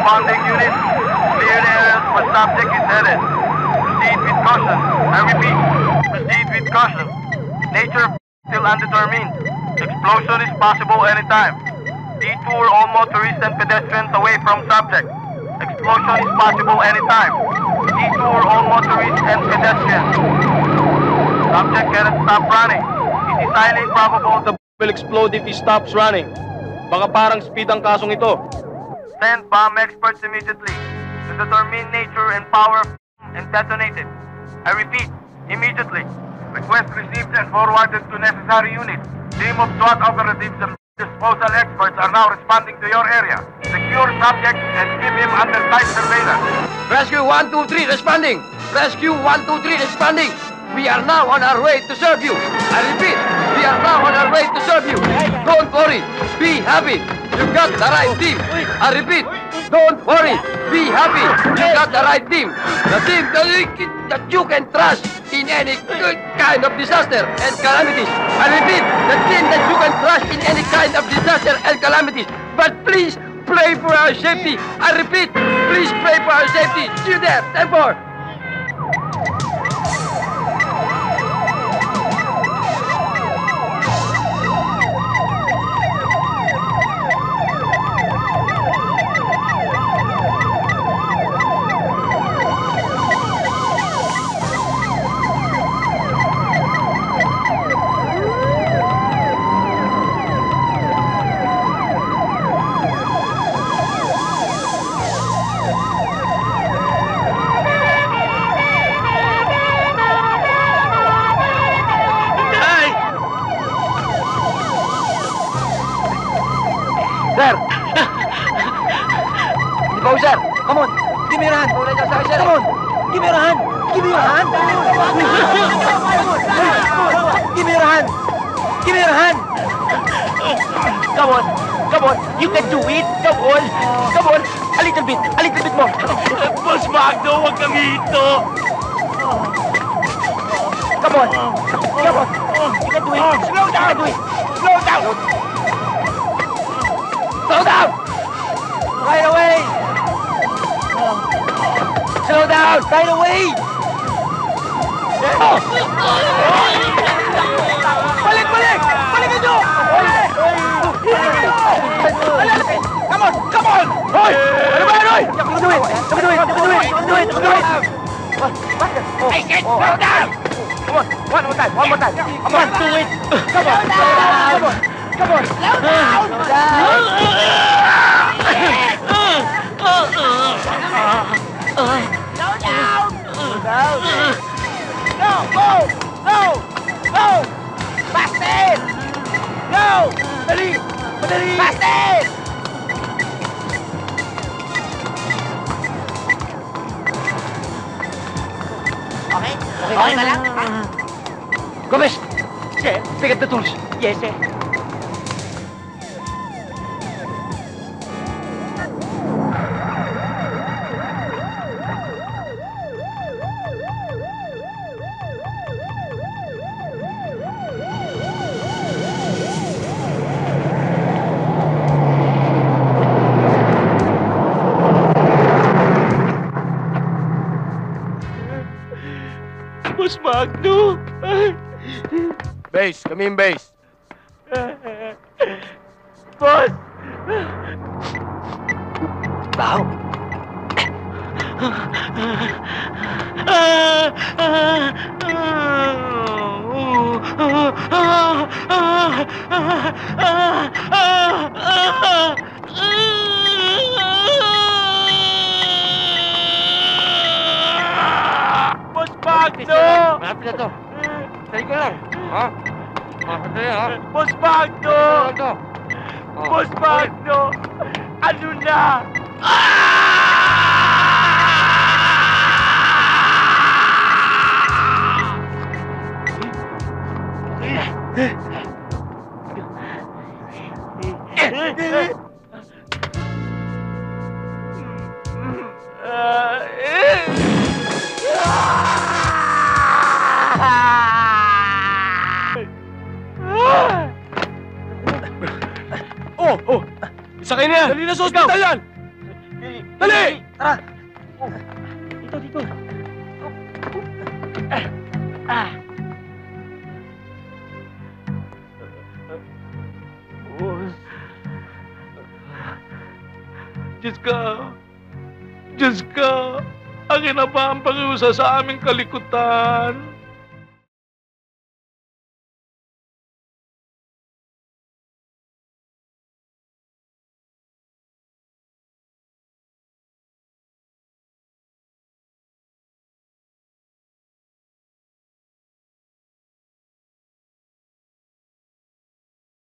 responding units, clear the areas where subject is headed. Proceed with caution. I repeat, proceed with caution. Nature still undetermined. Explosion is possible anytime. Detour all motorists and pedestrians away from subject. Explosion is possible anytime. Detour all motorists and pedestrians. Subject cannot stop running. It is highly improbable the will explode if he stops running. Baka parang speed ang kasong ito. Send bomb experts immediately to determine nature and power and detonate it. I repeat, immediately. Request received and forwarded to necessary units. Team of SWAT operatives and disposal experts are now responding to your area. Secure subject and keep him under tight surveillance. Rescue 123 responding. Rescue 123 responding. We are now on our way to serve you. I repeat, we are now on our way to serve you. Don't worry. Be happy. You got the right team. I repeat, don't worry. Be happy. You got the right team. The team that you can trust in any kind of disaster and calamities. I repeat, the team that you can trust in any kind of disaster and calamities. But please pray for our safety. I repeat, please pray for our safety. See you there. 10-4. Sir! Ikaw, sir! Come on! Give me your hand! Come on! Give me your hand! Give me your hand! Give me your hand! Give me your hand! Come on! Come on! You can do it! Come on! Come on! A little bit more! Boss Magno, huwag kang hito! Come on! Come on! You can do it! Slow down! You can do it! Slow down! Slow down! Right away! Slow down! Right away! Oh. Balik! Balik! Balikan nyo! Come on! Come on! Hoy! Ano ba yan, Hoy? You can do it! You can do it! You can do it! You can do it! You can do it! I said slow down! Come on! One more time! One more time! Come on! Do it! Come on! Come on! Come on! Slow down! Slow down! Slow down! No! Go! Go! Go! Faster! Go! Dali! Madali! Faster! Okay? Okay na lang? Gomez! Sir? Pick up the tools. Yes, sir. Boss Magno! Base, come in, base. Boss! Tao. Boss Magno! Malapit na to. Sali ko lang. Ha? Sali, ha? Boss Magno! Boss Magno! Ano na? Oh! Isa kayo na yan! Dali na sa ospital yan! Dali! Tara! Dito. Boss. Diyos ka, akin na ba ang pag-iusa sa aming kalikutan?